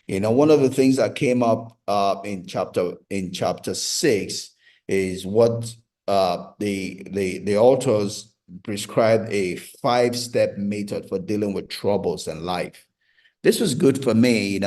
One of the things that came up in chapter 6 is what the authors prescribed a 5-step method for dealing with troubles in life. This was good for me,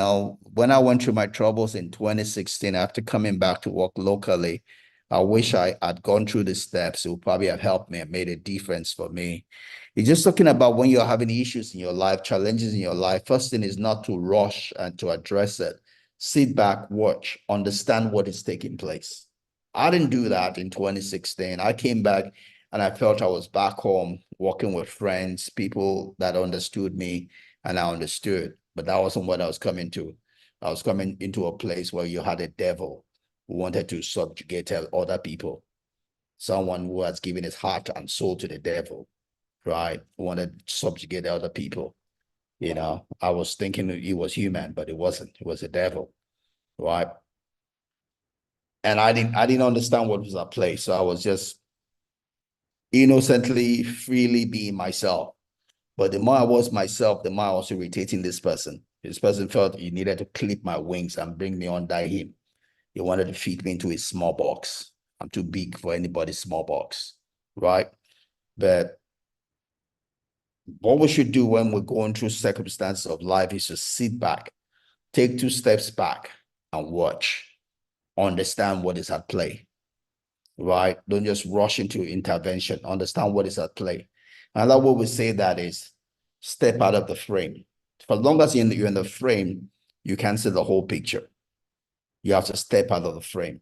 when I went through my troubles in 2016 after coming back to work locally. I wish I had gone through the steps. It would probably have helped me and made a difference for me. It's just talking about when you're having issues in your life, challenges in your life. First thing is not to rush and to address it. Sit back, watch, understand what is taking place. I didn't do that in 2016. I came back and I felt I was back home working with friends, people that understood me, and I understood. But that wasn't what I was coming to. I was coming into a place where you had a devil who wanted to subjugate other people, someone who has given his heart and soul to the devil, right? Who wanted to subjugate other people. I was thinking he was human, but it wasn't. It was a devil, right? And I didn't understand what was at play. So I was just innocently, freely being myself. But the more I was myself, the more I was irritating this person. This person felt he needed to clip my wings and bring me under him. He wanted to fit me into his small box. I'm too big for anybody's small box, right? But what we should do when we're going through circumstances of life is to sit back, take 2 steps back and watch, understand what is at play, right? Don't just rush into intervention. Understand what is at play. Another way we say that is step out of the frame. For as long as you're in the frame, you can't see the whole picture. You have to step out of the frame.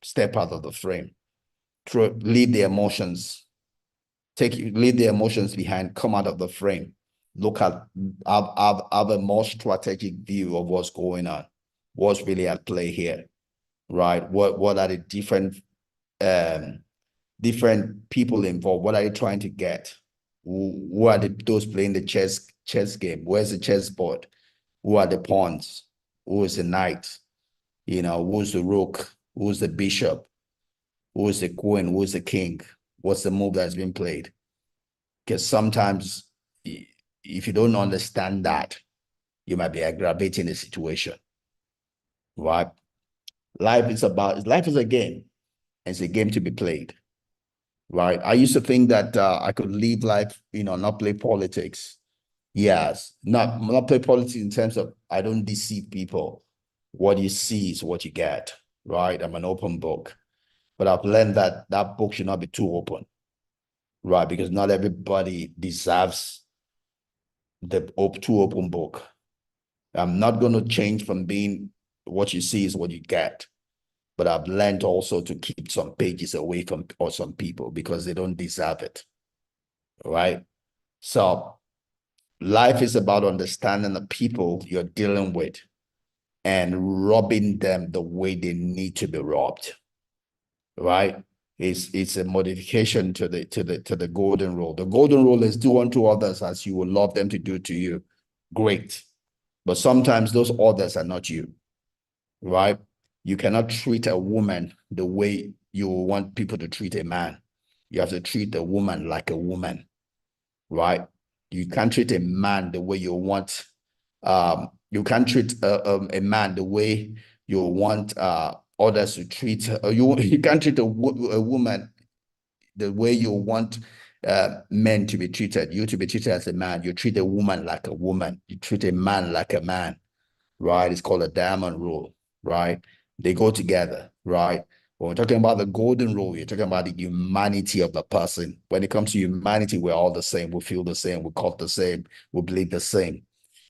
Step out of the frame. Leave the emotions. Leave the emotions behind. Come out of the frame. Look at, have a more strategic view of what's going on. What's really at play here, right? What are the different people involved? What are you trying to get? Who are those playing the chess game? Where's the chessboard? Who are the pawns? Who is the knight? Who's the rook? Who's the bishop? Who is the queen? Who is the king? What's the move that's been played? Because sometimes if you don't understand that, you might be aggravating the situation, right? Life is a game, and it's a game to be played, right? I used to think that I could live life, not play politics. Yes, not play politics in terms of I don't deceive people. What you see is what you get, right? I'm an open book, but I've learned that that book should not be too open, right? Because not everybody deserves the too open book. I'm not going to change from being what you see is what you get. But I've learned also to keep some pages away from or some people because they don't deserve it. Right. So life is about understanding the people you're dealing with and robbing them the way they need to be robbed. Right. It's a modification to the golden rule. The golden rule is do unto others as you would love them to do to you. Great. But sometimes those others are not you. Right? You cannot treat a woman the way you want people to treat a man. You have to treat a woman like a woman, right? You can't treat a man the way you want. You can't treat a man the way you want others to treat. You can't treat a woman the way you want men to be treated. You to be treated as a man. You treat a woman like a woman. You treat a man like a man, right? It's called a diamond rule, right? They go together, right? When we're talking about the golden rule, you're talking about the humanity of the person. When it comes to humanity, we're all the same. We feel the same. We cut the same. We bleed the same.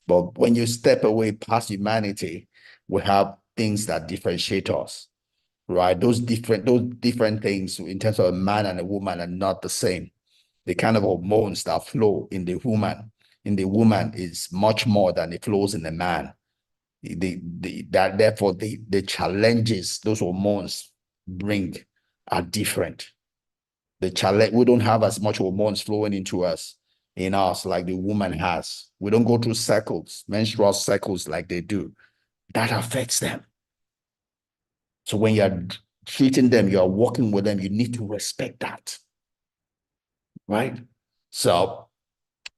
But when you step away past humanity, we have things that differentiate us, right? Those different things in terms of a man and a woman are not the same. The kind of hormones that flow in the woman is much more than it flows in the man. Therefore the challenges those hormones bring are different. The challenge, we don't have as much hormones flowing into us in us like the woman has. We don't go through cycles, menstrual cycles like they do. That affects them. So when you're treating them, you're working with them, you need to respect that, right? So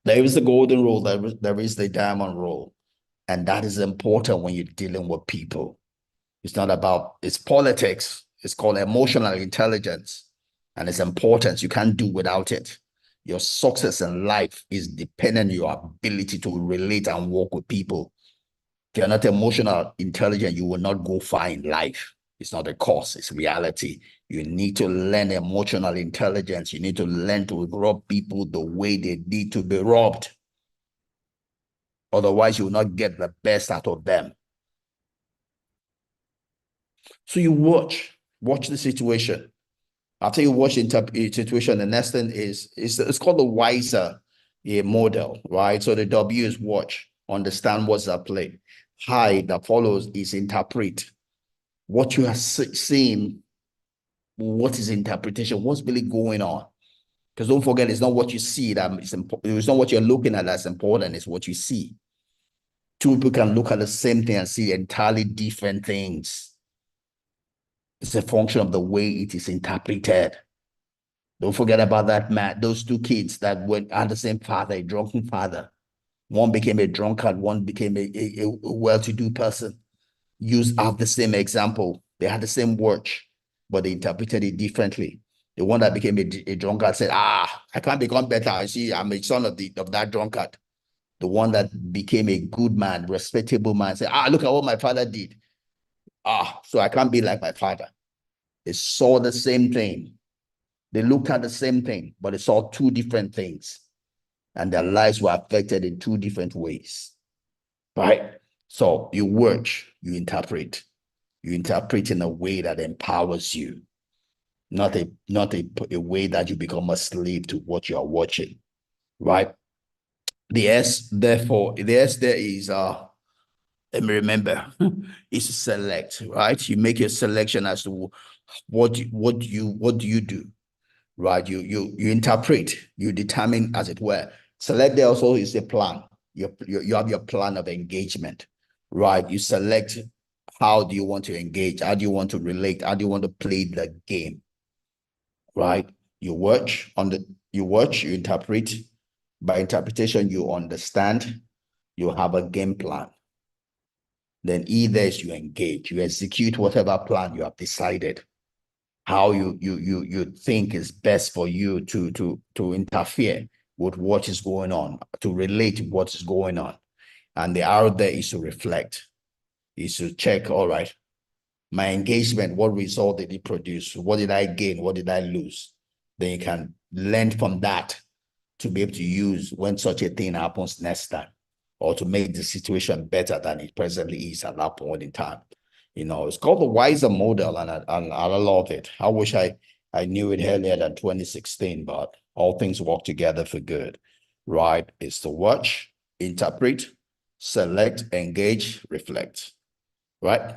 there is the golden rule, there is the diamond rule. And that is important when you're dealing with people. It's not about, it's politics. It's called emotional intelligence. And it's important. You can't do without it. Your success in life is dependent on your ability to relate and work with people. If you're not emotional intelligent, you will not go far in life. It's not a course, it's reality. You need to learn emotional intelligence. You need to learn to rub people the way they need to be rubbed. Otherwise, you will not get the best out of them. So you watch the situation. After you watch the situation, the next thing is it's called the wiser model, right? So the W is watch, understand what's at play. Hi that follows is interpret. What you are seeing, what is interpretation, what's really going on? Because don't forget, it's not what you see that is important. It's not what you're looking at that's important. It's what you see. Two people can look at the same thing and see entirely different things. It's a function of the way it is interpreted. Don't forget about that man, those two kids that had the same father, a drunken father. One became a drunkard, one became a well-to-do person. Have the same example. They had the same watch, but they interpreted it differently. The one that became a drunkard said, I can't become better. I see, I'm a son of that drunkard. The one that became a good man, respectable man, said, look at what my father did. So I can't be like my father. They saw the same thing. They looked at the same thing, but they saw two different things. And their lives were affected in two different ways. Right? So you watch, you interpret. You interpret in a way that empowers you, not a way that you become a slave to what you are watching. Right? The S, therefore, the S there is let me remember, is select, right? You make your selection as to what do you do, right? You interpret, you determine, as it were. Select there also is a plan. You have your plan of engagement, right? You select how do you want to engage, how do you want to relate, how do you want to play the game, right? You interpret. By interpretation, you understand, you have a game plan. Then either is you engage, you execute whatever plan you have decided, how you think is best for you to interfere with what is going on, to relate to what is going on. And the R there is to reflect, is to check, all right, my engagement, what result did it produce? What did I gain? What did I lose? Then you can learn from that to be able to use when such a thing happens next time, or to make the situation better than it presently is at that point in time. It's called the wiser model, and I love it. I wish I knew it earlier than 2016, but all things work together for good, right? It's to watch, interpret, select, engage, reflect, right?